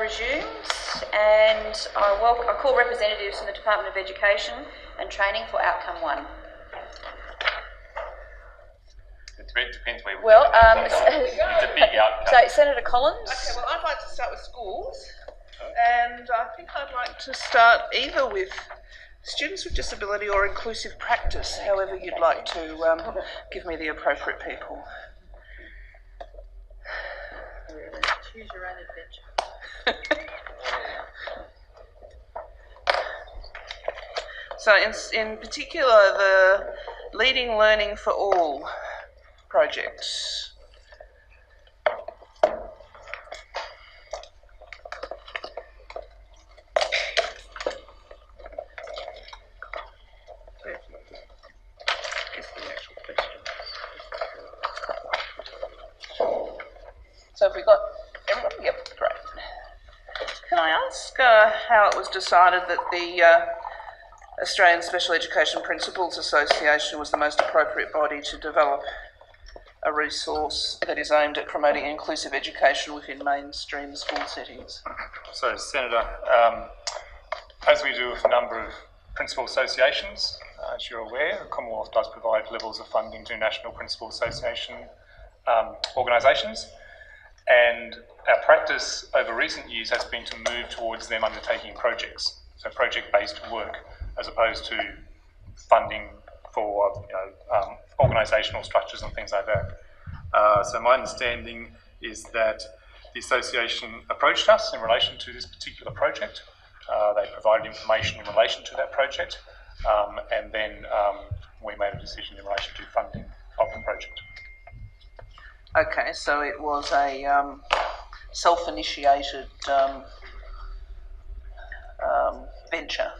Resumes, and I call representatives from the Department of Education and Training for Outcome 1. It depends where we Well, it's a big outcome. So Senator Collins. Okay, well, I'd like to start with schools, and I think I'd like to start either with students with disability or inclusive practice, however you'd like to give me the appropriate people. Choose your own adventure. So in particular, the Leading Learning for All project. So have we got everyone? Yep, great. Can I ask how it was decided that the Australian Special Education Principals Association was the most appropriate body to develop a resource that is aimed at promoting inclusive education within mainstream school settings? So, Senator, as we do with a number of principal associations, as you're aware, the Commonwealth does provide levels of funding to National Principal Association organisations, and our practice over recent years has been to move towards them undertaking projects, so project-based work, as opposed to funding for organisational structures and things like that. So my understanding is that the association approached us in relation to this particular project. They provided information in relation to that project, and then we made a decision in relation to funding of the project. Okay, so it was a self-initiated venture.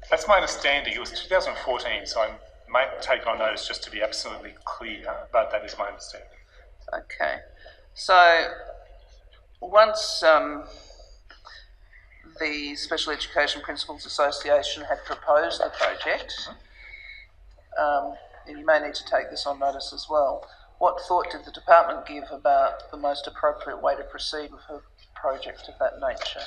That's my understanding. It was 2014, so I may take on notice just to be absolutely clear, but that is my understanding. Okay, so once the Special Education Principals Association had proposed the project, and you may need to take this on notice as well, what thought did the department give about the most appropriate way to proceed with a project of that nature?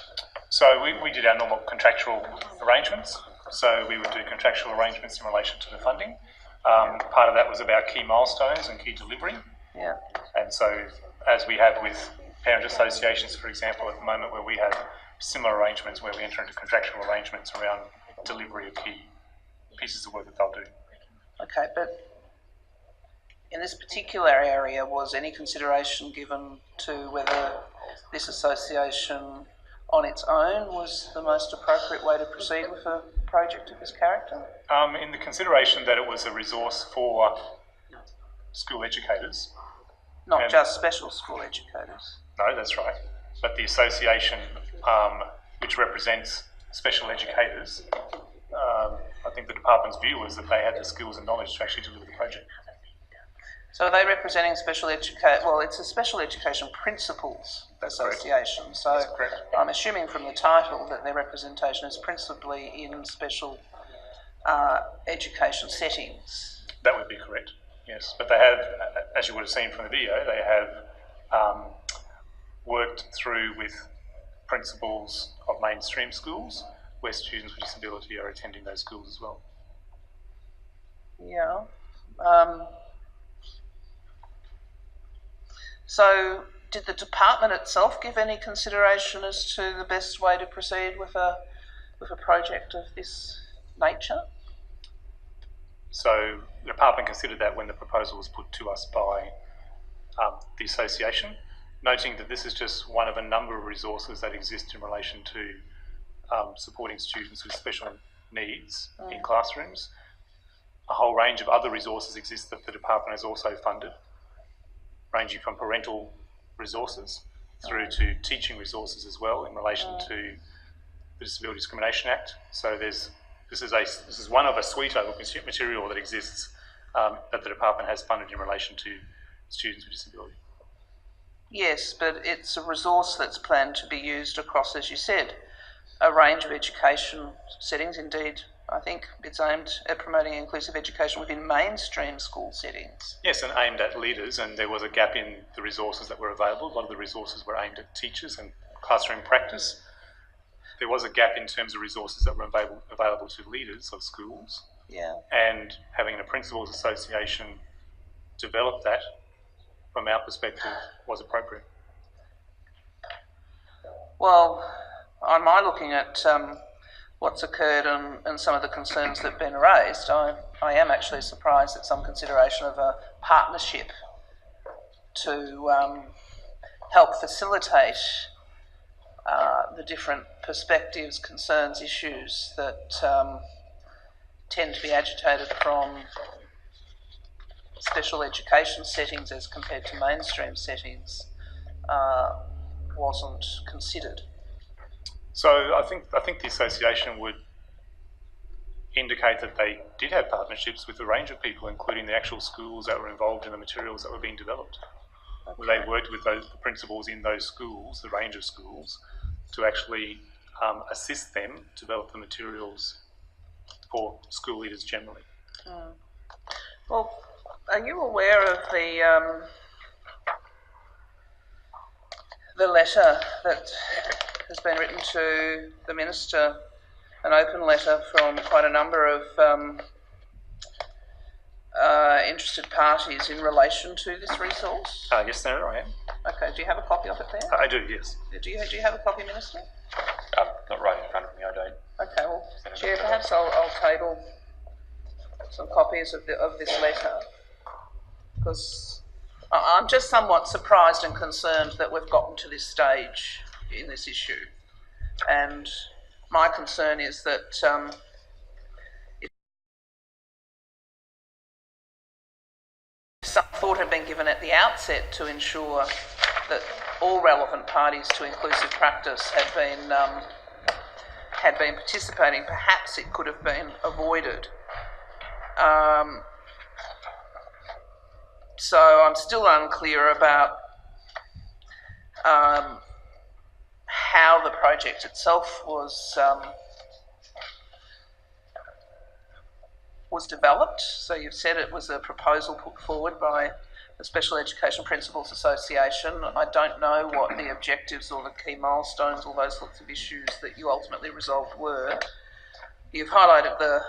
So we did our normal contractual arrangements. So we would do contractual arrangements in relation to the funding. Part of that was about key milestones and key delivery. Yeah. And so, as we have with parent associations, for example, at the moment, where we have similar arrangements where we enter into contractual arrangements around delivery of key pieces of work that they'll do. Okay, but in this particular area, was any consideration given to whether this association on its own was the most appropriate way to proceed with a project of this character? In the consideration that it was a resource for school educators. Not just special school educators. No, that's right. But the association, which represents special educators, I think the department's view was that they had the skills and knowledge to actually deliver the project. So are they representing special education? Well, it's a Special Education Principals Association. Correct. So That's correct. I'm assuming from the title that their representation is principally in special education settings. That would be correct, yes. But they have, as you would have seen from the video, they have worked through with principals of mainstream schools where students with disability are attending those schools as well. Yeah. So did the department itself give any consideration as to the best way to proceed with a project of this nature? So the department considered that when the proposal was put to us by the association, noting that this is just one of a number of resources that exist in relation to supporting students with special needs in classrooms. A whole range of other resources exist that the department has also funded, ranging from parental resources through to teaching resources as well in relation to the Disability Discrimination Act. So this is one of a suite of material that exists that the department has funded in relation to students with disability. Yes, but it's a resource that's planned to be used across, as you said, a range of education settings. Indeed, I think it's aimed at promoting inclusive education within mainstream school settings. Yes, and aimed at leaders, and there was a gap in the resources that were available. A lot of the resources were aimed at teachers and classroom practice. There was a gap in terms of resources that were available to leaders of schools, and having a principals association develop that, from our perspective, was appropriate. Well, on my looking at what's occurred and some of the concerns that have been raised, I am actually surprised at some consideration of a partnership to help facilitate the different perspectives, concerns, issues that tend to be agitated from special education settings as compared to mainstream settings wasn't considered. So I think the association would indicate that they did have partnerships with a range of people, including the actual schools that were involved in the materials that were being developed. Where they worked with the principals in those schools, the range of schools, to actually assist them develop the materials for school leaders generally. Well, are you aware of the letter that has been written to the Minister, an open letter from quite a number of interested parties in relation to this resource? Yes, Senator, I am. Okay, do you have a copy of it there? I do, yes. Do you have a copy, Minister? Not right in front of me, I don't. Okay, well, Chair, perhaps I'll table some copies of this letter, because I'm just somewhat surprised and concerned that we've gotten to this stage in this issue. And my concern is that if some thought had been given at the outset to ensure that all relevant parties to inclusive practice had been participating, perhaps it could have been avoided. So I'm still unclear about how the project itself was developed. So you've said it was a proposal put forward by the Special Education Principals Association. I don't know what the objectives or the key milestones or those sorts of issues that you ultimately resolved were. You've highlighted the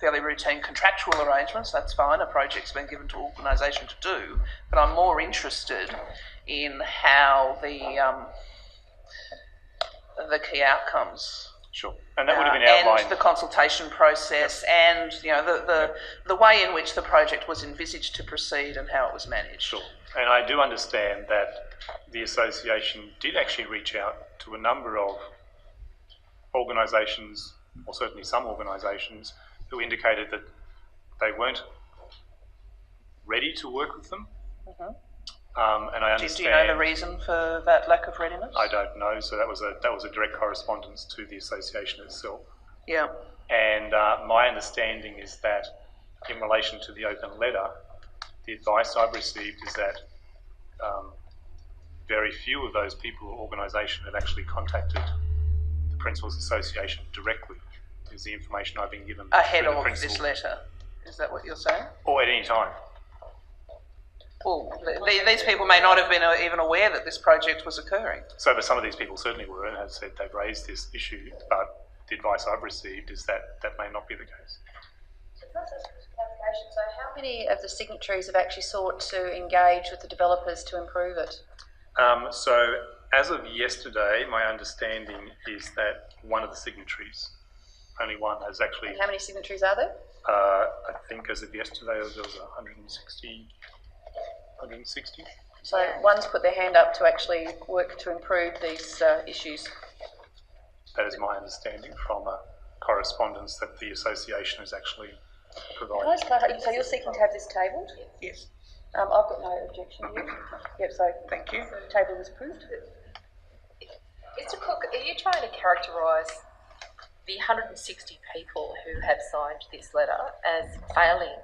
fairly routine contractual arrangements. That's fine, a project's been given to organisation to do, but I'm more interested in how the key outcomes. Sure, and that would have been outlined. And the consultation process, and the way in which the project was envisaged to proceed and how it was managed. Sure, and I do understand that the association did actually reach out to a number of organisations, or certainly some organisations, who indicated that they weren't ready to work with them. Mm-hmm. And I understand. Do you know the reason for that lack of readiness? I don't know. So that was a direct correspondence to the association itself. Yeah. And my understanding is that in relation to the open letter, the advice I've received is that very few of those people or organisation have actually contacted the Principals Association directly. Is the information I've been given ahead of this letter? Is that what you're saying? Or at any time. Well, these people may not have been even aware that this project was occurring. So, but some of these people certainly were and have said they've raised this issue, but the advice I've received is that that may not be the case. So how many of the signatories have actually sought to engage with the developers to improve it? So as of yesterday, my understanding is that one of the signatories, only one, has actually... And how many signatories are there? I think as of yesterday there was 160. So one's put their hand up to actually work to improve these issues. That is my understanding from a correspondence that the association has actually provided. Can I just clarify, so you're seeking to have this tabled? Yes. I've got no objection here. Yep, so thank you. The table is approved. Mr. Cook, are you trying to characterise the 160 people who have signed this letter as failing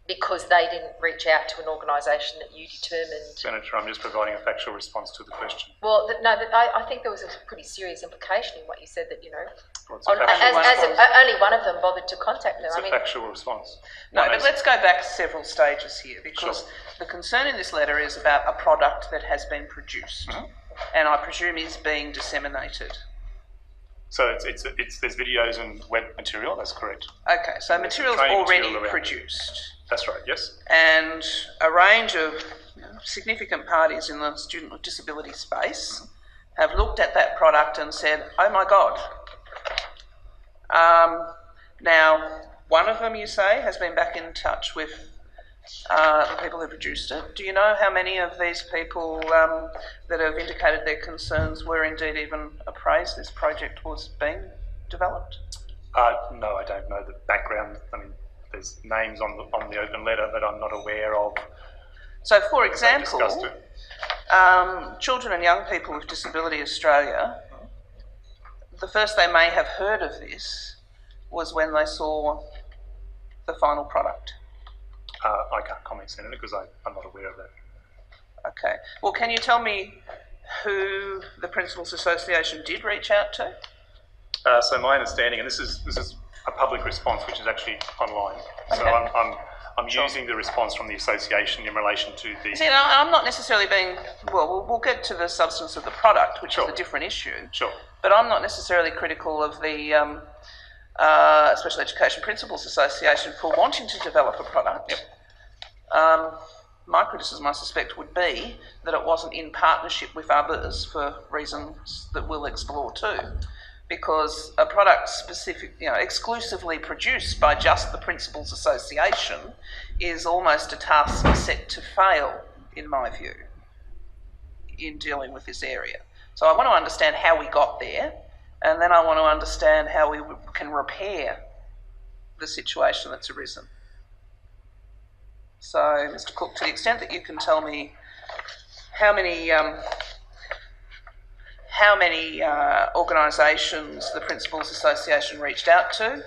because they didn't reach out to an organisation that you determined? Senator, I'm just providing a factual response to the question. Well, I think there was a pretty serious implication in what you said that, you know, only one of them bothered to contact them. It's a factual response. No, but let's go back several stages here, because the concern in this letter is about a product that has been produced. Mm-hmm. and I presume is being disseminated. So there's videos and web material, that's correct. Okay, so material's training already material around it. produced, That's right, yes. and a range of significant parties in the student with disability space have looked at that product and said, oh my God. Now, one of them, you say, has been back in touch with the people who produced it. Do you know how many of these people that have indicated their concerns were indeed even appraised this project was being developed? No, I don't know the background. I mean, there's names on the open letter that I'm not aware of. So, for They example, discussed it. Children and Young People with Disability Australia, the first they may have heard of this was when they saw the final product. I can't comment, Senator, because I'm not aware of that. Okay. Well, can you tell me who the Principals Association did reach out to? So my understanding, and this is a public response, which is actually online. So Okay. I'm using the response from the association in relation to the. See, I'm not necessarily being. Well, we'll get to the substance of the product, which Sure. is a different issue. Sure. But I'm not necessarily critical of the Special Education Principals Association for wanting to develop a product. Yep. My criticism, I suspect, would be that it wasn't in partnership with others for reasons that we'll explore too. Because a product exclusively produced by just the Principals Association is almost a task set to fail, in my view, in dealing with this area. So I want to understand how we got there, and then I want to understand how we can repair the situation that's arisen. So, Mr. Cook, to the extent that you can tell me how many organisations the Principals Association reached out to.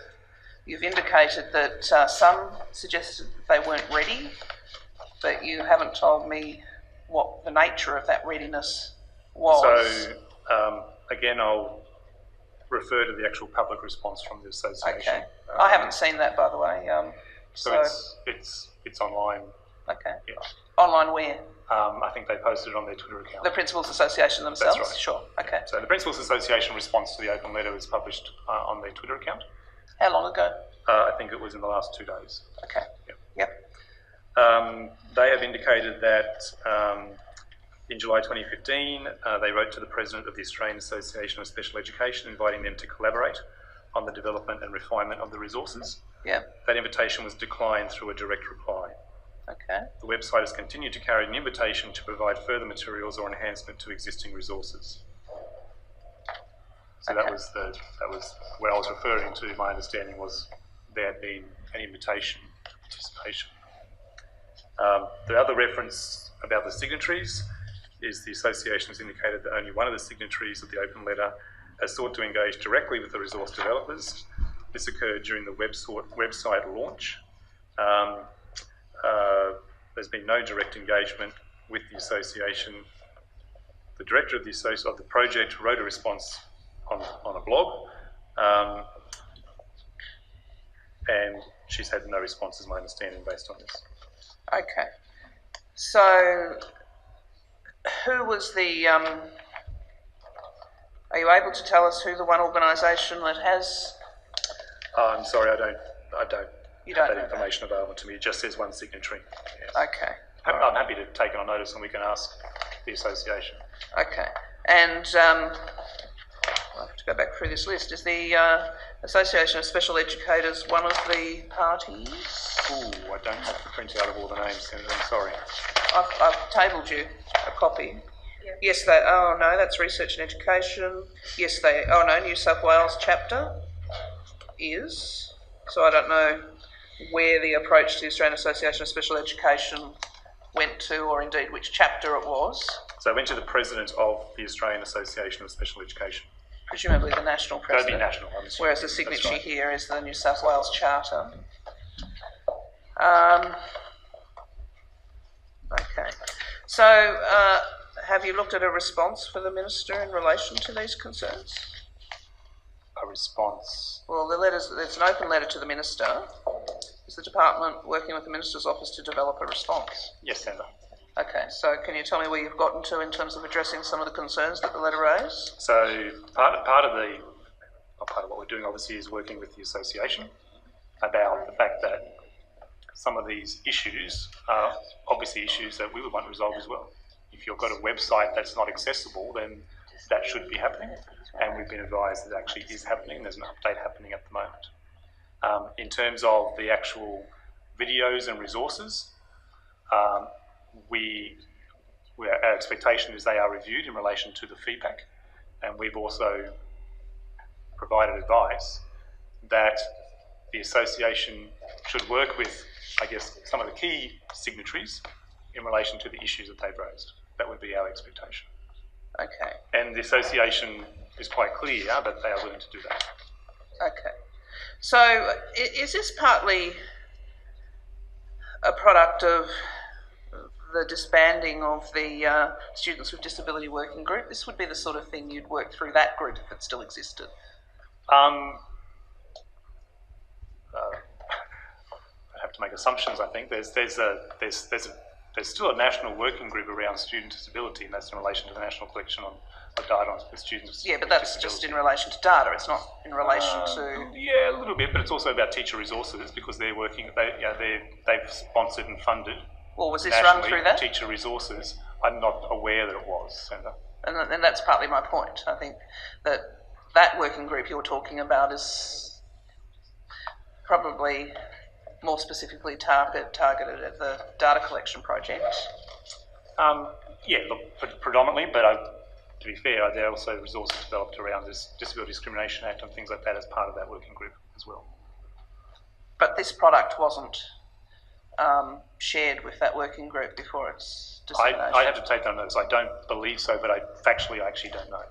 You've indicated that some suggested that they weren't ready, but you haven't told me what the nature of that readiness was. So again, I'll refer to the actual public response from the association. Okay. I haven't seen that, by the way. So it's online. Okay. Yeah. Online where? I think they posted it on their Twitter account. The Principals Association themselves? That's right. Sure. Okay. So the Principals Association response to the open letter was published on their Twitter account. How long ago? I think it was in the last 2 days. Okay. Yep. They have indicated that in July 2015, they wrote to the President of the Australian Association of Special Education, inviting them to collaborate on the development and refinement of the resources. Yeah. That invitation was declined through a direct reply. Okay. The website has continued to carry an invitation to provide further materials or enhancement to existing resources. So Okay. that was where I was referring to. My understanding was there had been an invitation for participation. The other reference about the signatories is the association has indicated that only one of the signatories of the open letter has sought to engage directly with the resource developers. This occurred during the website launch. There's been no direct engagement with the association. The director of the project wrote a response on a blog, and she's had no response, is my understanding, based on this. Okay. So, who was the? Are you able to tell us who the one organisation that has? I'm sorry, I don't You have don't that know information available to me. It just says one signatory. Yes. Okay. I'm happy to take it on notice, and we can ask the association. Okay. And I'll have to go back through this list. Is the Association of Special Educators one of the parties? Ooh, I don't have the printout of all the names, Senator, I'm sorry. I've tabled you a copy. Yeah. Yes, that's Research and Education. Yes, New South Wales chapter is. So I don't know where the approach to the Australian Association of Special Education went to, or indeed which chapter it was. So I went to the president of the Australian Association of Special Education. Presumably the national That'd president. be national, I'm assuming. Whereas the That's signatory right. here is the New South Wales Charter. Okay. So, have you looked at a response for the Minister in relation to these concerns? A response. Well, it's an open letter to the Minister. Is the Department working with the Minister's office to develop a response? Yes, Senator. Okay, so can you tell me where you've gotten to in terms of addressing some of the concerns that the letter raised? So part of what we're doing obviously is working with the association about the fact that some of these issues are obviously issues that we would want resolved as well. If you've got a website that's not accessible, then that should be happening, and we've been advised that it actually is happening. There's an update happening at the moment. In terms of the actual videos and resources, our expectation is they are reviewed in relation to the feedback, and we've also provided advice that the association should work with, I guess, some of the key signatories in relation to the issues that they've raised. That would be our expectation. Okay, And the association is quite clear that they are willing to do that. okay. So is this partly a product of the disbanding of the Students with Disability Working Group? This would be the sort of thing you'd work through that group if it still existed. I have to make assumptions. I think there's still a national working group around student disability, and that's in relation to the national collection of data on students. Yeah, but that's just in relation to data. It's not in relation to. Yeah, a little bit, but it's also about teacher resources because they're working. They've sponsored and funded. Well, was this run through that? Teacher resources. I'm not aware that it was, Senator. And that's partly my point. I think that working group you're talking about is probably more specifically targeted at the data collection project. Yeah, look, predominantly, but to be fair, there are also resources developed around this Disability Discrimination Act and things like that as part of that working group as well. But this product wasn't shared with that working group before its dissemination? I have to take that on notice. I don't believe so, but I actually don't know.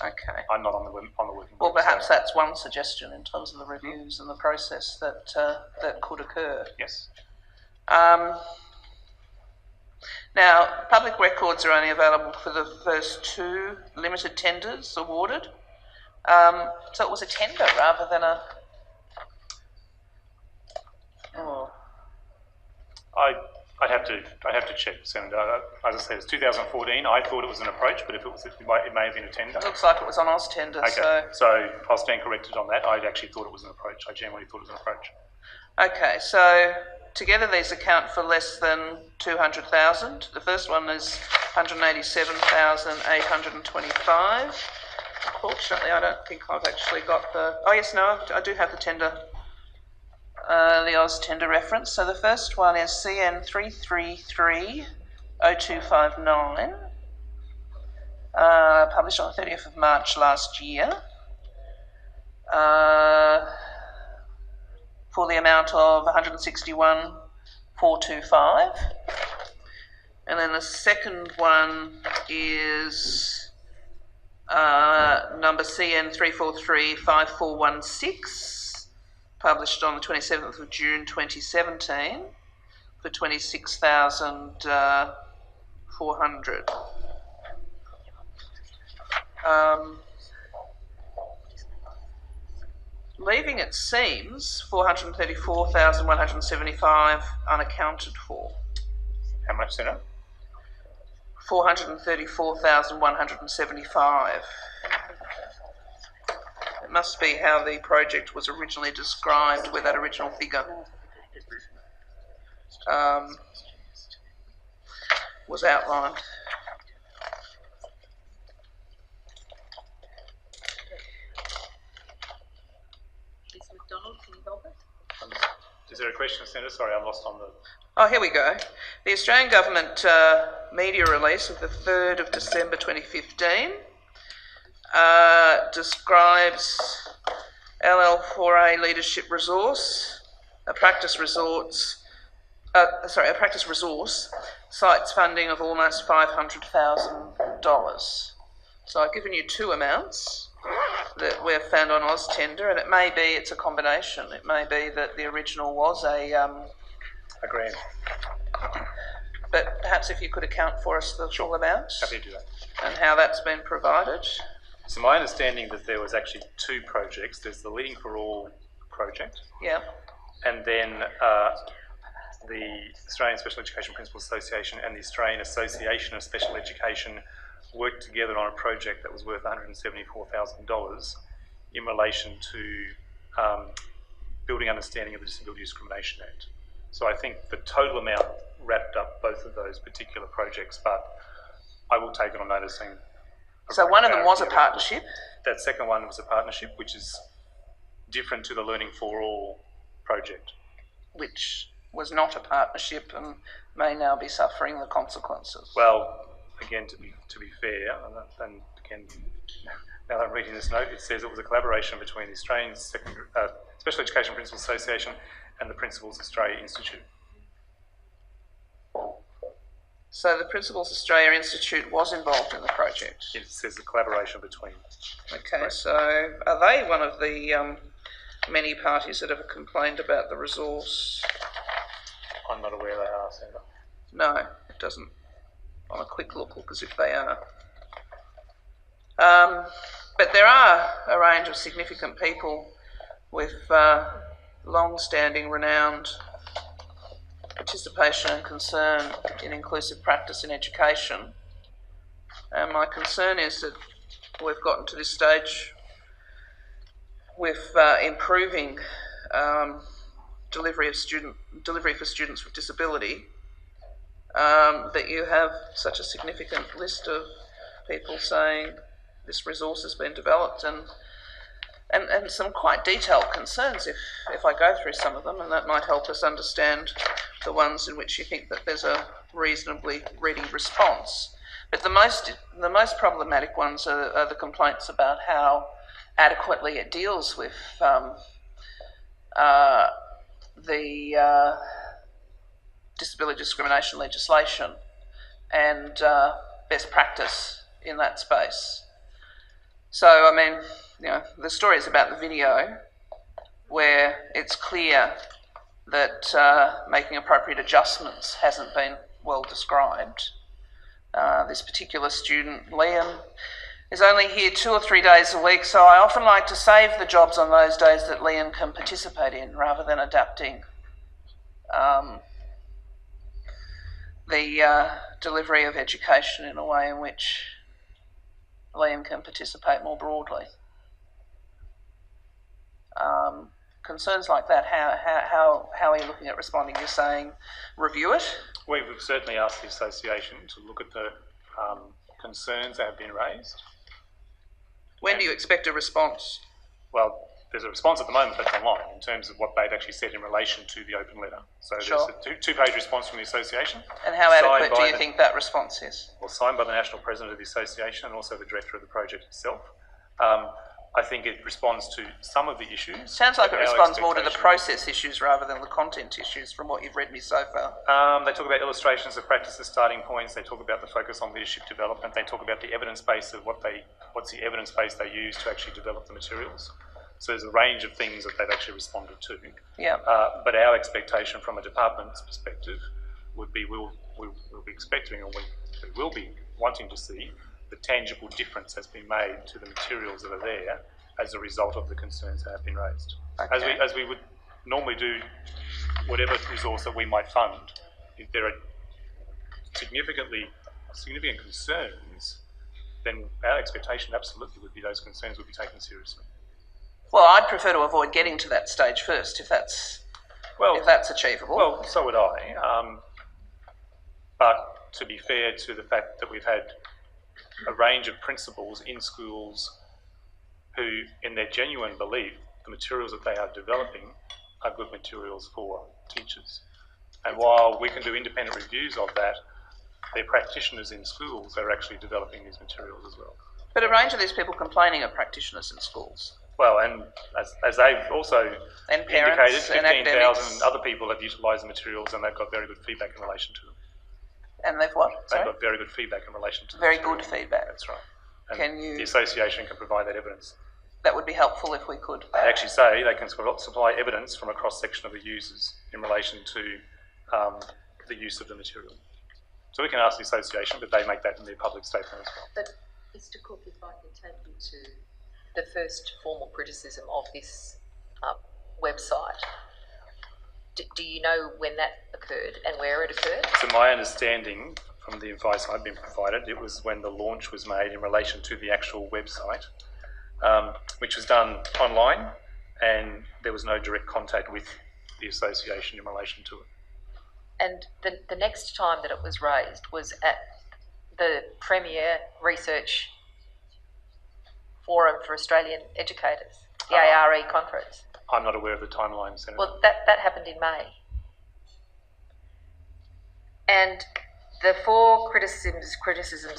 Okay. I'm not on the working group. Well, perhaps that's one suggestion in terms of the reviews and the process that could occur. Yes. Now, public records are only available for the first two limited tenders awarded. So it was a tender rather than a... Oh. I'd have to check, Senator. As I said, it's 2014. I thought it was an approach, but if it was, it may have been a tender. It looks like it was on Oz tender. Okay, so I'll stand corrected on that. I actually thought it was an approach. I generally thought it was an approach. Okay, so together these account for less than 200,000. The first one is 187,825. Unfortunately, I don't think I've actually got the... Oh yes, no, I do have the tender. The Oz tender reference. So the first one is CN 3330259, published on the 30th of March last year, for the amount of 161,425. And then the second one is number CN 3435416. Published on the 27th of June 2017 for 26,400. Leaving, it seems, 434,175 unaccounted for. How much, Senator? 434,175. It must be how the project was originally described, where that original figure was outlined. Is there a question, Senator? Sorry, I'm lost on the... Oh, here we go. The Australian Government media release of the 3rd of December 2015 describes LL4A leadership resource, a practice resource, cites funding of almost $500,000. So I've given you two amounts that we've found on Oz tender, and it may be it's a combination. It may be that the original was a grant. But perhaps if you could account for us the full amount. Happy to do that. And how that's been provided. So my understanding that there was actually two projects. There's the Leading for All project. Yeah. And then the Australian Special Education Principals Association and the Australian Association of Special Education worked together on a project that was worth $174,000 in relation to building understanding of the Disability Discrimination Act. So I think the total amount wrapped up both of those particular projects, but I will take it on notice. So one of them was a partnership? That second one was a partnership, which is different to the Learning4All project. Which was not a partnership and may now be suffering the consequences. Well, again, to be fair, and again, now that I'm reading this note, it says it was a collaboration between the Australian Special Education Principals Association and the Principals Australia Institute. So the Principals Australia Institute was involved in the project? It says a collaboration between. Okay, right. So are they one of the many parties that have complained about the resource? I'm not aware they are, Senator. No, it doesn't on a quick look as if they are. But there are a range of significant people with long-standing, renowned participation and concern in inclusive practice in education. And my concern is that we've gotten to this stage with improving delivery for students with disability, that you have such a significant list of people saying this resource has been developed and some quite detailed concerns if I go through some of them, and that might help us understand the ones in which you think that there's a reasonably ready response. But the most problematic ones are the complaints about how adequately it deals with the disability discrimination legislation and best practice in that space. So, I mean, you know, the story is about the video where it's clear that making appropriate adjustments hasn't been well described. This particular student, Liam, is only here 2 or 3 days a week, so I often like to save the jobs on those days that Liam can participate in rather than adapting the delivery of education in a way in which Liam can participate more broadly. Concerns like that, how are you looking at responding? You're saying review it? We've certainly asked the association to look at the concerns that have been raised. When do you expect a response? Well, there's a response at the moment that's online in terms of what they've actually said in relation to the open letter. So sure. There's a two-page response from the association. And how adequate do you think that response is? Well, signed by the National President of the Association and also the Director of the project itself. I think it responds to some of the issues. Sounds like it responds more to the process issues rather than the content issues from what you've read me so far. They talk about illustrations of practice as starting points. They talk about the focus on leadership development. They talk about the evidence base of what's the evidence base they use to actually develop the materials. So there's a range of things that they've actually responded to. Yeah. But our expectation from a department's perspective would be we'll be expecting, or we will be wanting to see the tangible difference has been made to the materials that are there as a result of the concerns that have been raised. Okay. As we would normally do whatever resource that we might fund, if there are significant concerns, then our expectation absolutely would be those concerns would be taken seriously. Well, I'd prefer to avoid getting to that stage first, if that's achievable. Well, so would I. But to be fair to the fact that we've had a range of principals in schools who, in their genuine belief, the materials that they are developing are good materials for teachers. And while we can do independent reviews of that, their practitioners in schools are actually developing these materials as well. But a range of these people complaining are practitioners in schools. Well, and as they've also indicated, 15,000 other people have utilised the materials and they've got very good feedback in relation to them. And they've what? They've got very good feedback in relation to them. Very good feedback. That's right. And the association can provide that evidence. That would be helpful if we could. They actually say they can supply evidence from a cross-section of the users in relation to the use of the material. So we can ask the association, but they make that in their public statement as well. But Mr. Cook, if I can take you to the first formal criticism of this website, do you know when that occurred and where it occurred? So my understanding from the advice I've been provided, it was when the launch was made in relation to the actual website, which was done online, and there was no direct contact with the association in relation to it. And the next time that it was raised was at the Premier Research Forum for Australian Educators, the ARE conference. I'm not aware of the timeline, Senator. Well, that happened in May. And the 4 criticisms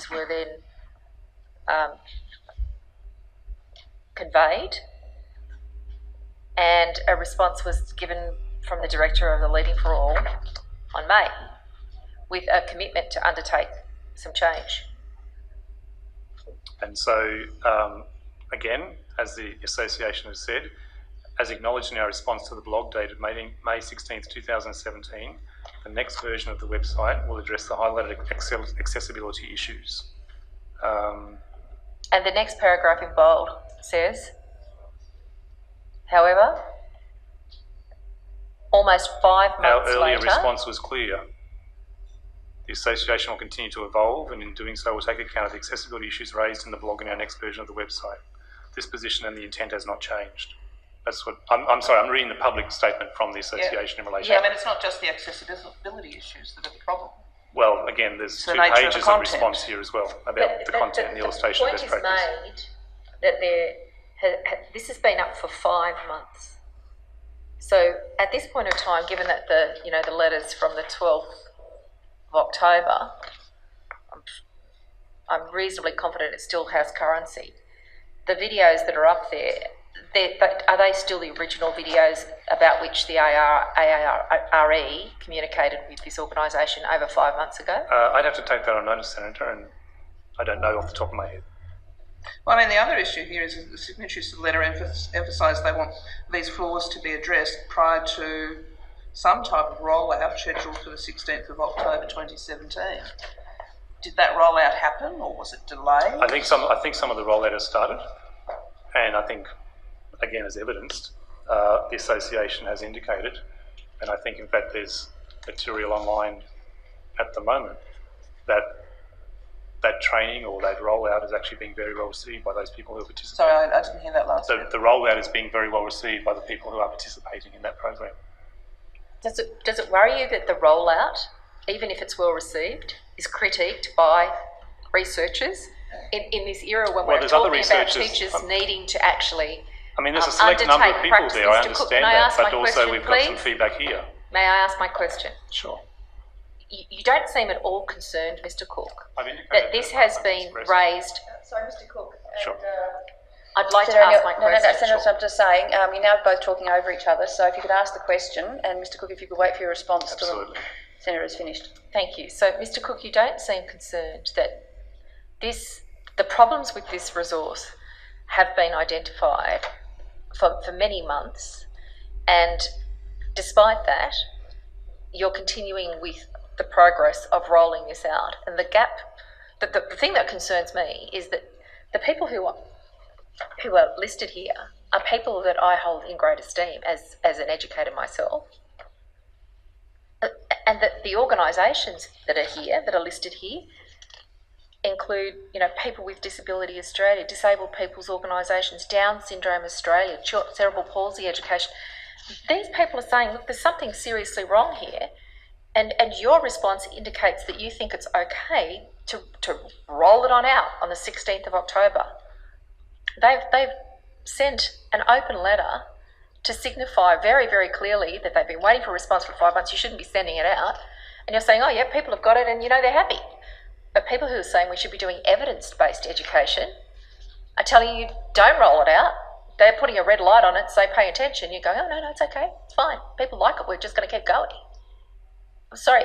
were then conveyed, and a response was given from the director of the Leading for All on May, with a commitment to undertake some change. And so, again, as the association has said, as acknowledged in our response to the blog dated May 16th, 2017, the next version of the website will address the highlighted accessibility issues. And the next paragraph in bold says, however, almost 5 months Our earlier later, response was clear. The association will continue to evolve, and in doing so will take account of the accessibility issues raised in the blog in our next version of the website. This position and the intent has not changed. That's what I'm sorry. I'm reading the public statement from the association in relation. Yeah, I mean, it's not just the accessibility issues that are the problem. Well, again, there's the 2 nature of the pages of content. response here as well about the content and the illustration of best practice. The point is made that this has been up for 5 months. So at this point of time, given that the letters from the 12th of October, I'm reasonably confident it still has currency. The videos that are up there, are they still the original videos about which the ARE communicated with this organisation over 5 months ago? I'd have to take that on notice, Senator, and I don't know off the top of my head. Well, I mean, the other issue here is that the signatories to the letter emphasise they want these flaws to be addressed prior to some type of rollout scheduled for the 16th of October 2017. Did that rollout happen, or was it delayed? I think some of the rollout has started, and I think, again, as evidenced, the association has indicated, and I think in fact there's material online at the moment that training or that rollout is actually being very well received by those people who are participating. Sorry, I didn't hear that last bit. The rollout is being very well received by the people who are participating in that program. Does it worry you that the rollout, even if it's well received, is critiqued by researchers in this era when we're talking about teachers needing to actually I mean, there's a select number of people there, I understand that, but also question, we've got some feedback here. May I ask my question? Sure. You don't seem at all concerned, Mr. Cook, I've indicated that this has been raised. Sorry, Mr. Cook. Sure. I'd like to ask my question. No, Senator, I'm just saying, you're now both talking over each other, so if you could ask the question, and Mr. Cook, if you could wait for your response till the Senator is finished. Thank you. So, Mr. Cook, you don't seem concerned that the problems with this resource have been identified for many months, and despite that, you're continuing with the progress of rolling this out. And the gap, the thing that concerns me is that the people who are listed here are people that I hold in great esteem as an educator myself. And that the organisations that are here, that are listed here, include, People with Disability Australia, Disabled People's Organisations, Down Syndrome Australia, Cerebral Palsy Education. These people are saying, look, there's something seriously wrong here, and your response indicates that you think it's okay to roll it on out on the 16th of October. They've sent an open letter to signify very, very clearly that they've been waiting for a response for 5 months. You shouldn't be sending it out. And you're saying, oh yeah, people have got it and they're happy. But people who are saying we should be doing evidence-based education are telling you don't roll it out. They're putting a red light on it, say pay attention. You go, oh no, it's okay, it's fine. People like it, we're just going to keep going. I'm sorry,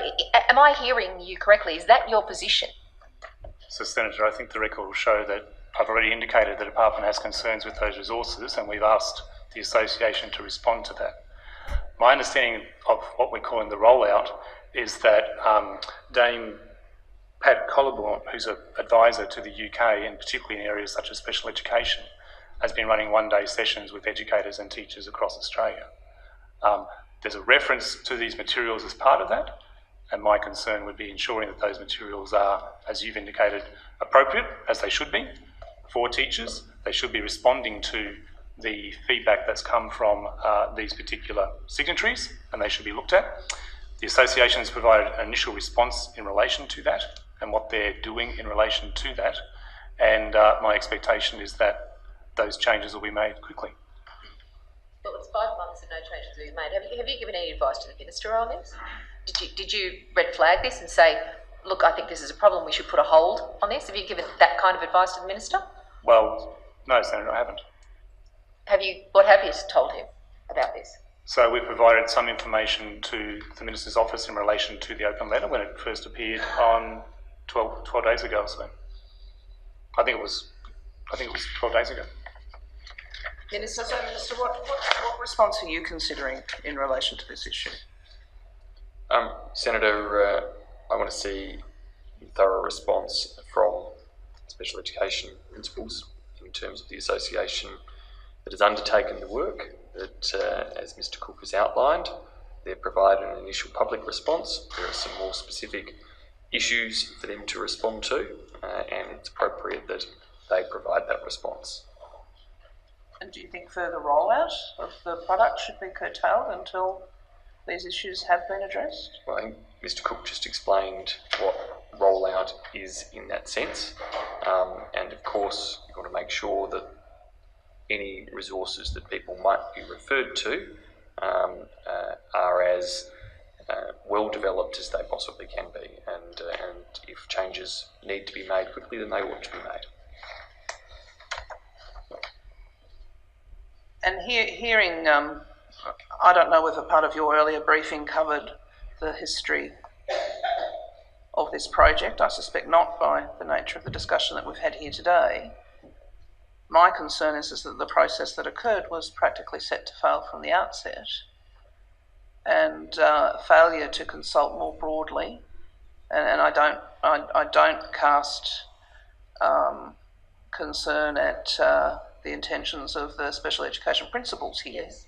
am I hearing you correctly? Is that your position? So, Senator, I think the record will show that I've already indicated the department has concerns with those resources, and we've asked the association to respond to that. My understanding of what we're calling the rollout is that Dame Pat Colliborn, who's an advisor to the UK, and particularly in areas such as special education, has been running one-day sessions with educators and teachers across Australia. there's a reference to these materials as part of that, and my concern would be ensuring that those materials are, as you've indicated, appropriate, as they should be, for teachers. They should be responding to the feedback that's come from these particular signatories, and they should be looked at. The association has provided an initial response in relation to that and what they're doing in relation to that, and my expectation is that those changes will be made quickly. Well, it's 5 months and no changes have been made. Have you given any advice to the Minister on this? Did you red flag this and say, look, I think this is a problem, we should put a hold on this? Have you given that kind of advice to the Minister? Well, no, Senator, I haven't. What have you told him about this? So we provided some information to the Minister's office in relation to the open letter when it first appeared on 12 days ago or so. I think it was 12 days ago. Minister, what response are you considering in relation to this issue? Senator, I want to see a thorough response from special education principals in terms of the association that has undertaken the work that, as Mr Cook has outlined, they've provided an initial public response. There are some more specific issues for them to respond to, and it's appropriate that they provide that response. And do you think further rollout of the product should be curtailed until these issues have been addressed? Well, I think Mr Cook just explained what rollout is in that sense, and of course you've got to make sure that any resources that people might be referred to are as well developed as they possibly can be, and if changes need to be made quickly, then they ought to be made. And hearing, I don't know whether part of your earlier briefing covered the history of this project. I suspect not, by the nature of the discussion that we've had here today. My concern is that the process that occurred was practically set to fail from the outset, and failure to consult more broadly. And I don't cast concern at the intentions of the special education principals here, yes,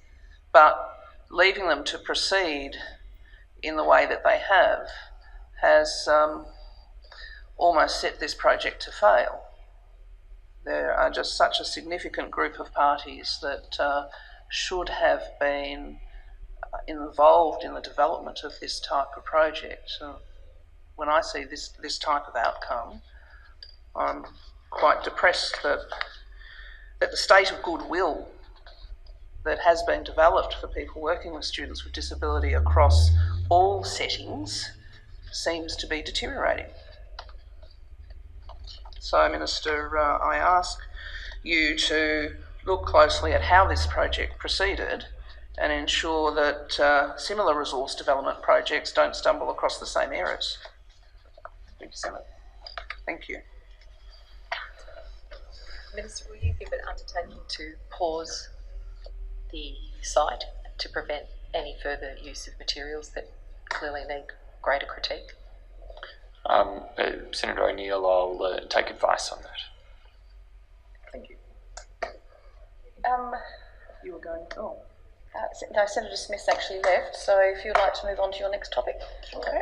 but leaving them to proceed in the way that they have has almost set this project to fail. There are just such a significant group of parties that should have been involved in the development of this type of project. When I see this type of outcome, I'm quite depressed that the state of goodwill that has been developed for people working with students with disability across all settings seems to be deteriorating. So, Minister, I ask you to look closely at how this project proceeded and ensure that similar resource development projects don't stumble across the same errors. Thank you, Senator. Thank you. Minister, will you give an undertaking to pause the site to prevent any further use of materials that clearly need greater critique? Senator O'Neill, I'll take advice on that. Thank you. You were going, no, Senator Smith's actually left, so if you'd like to move on to your next topic. Okay.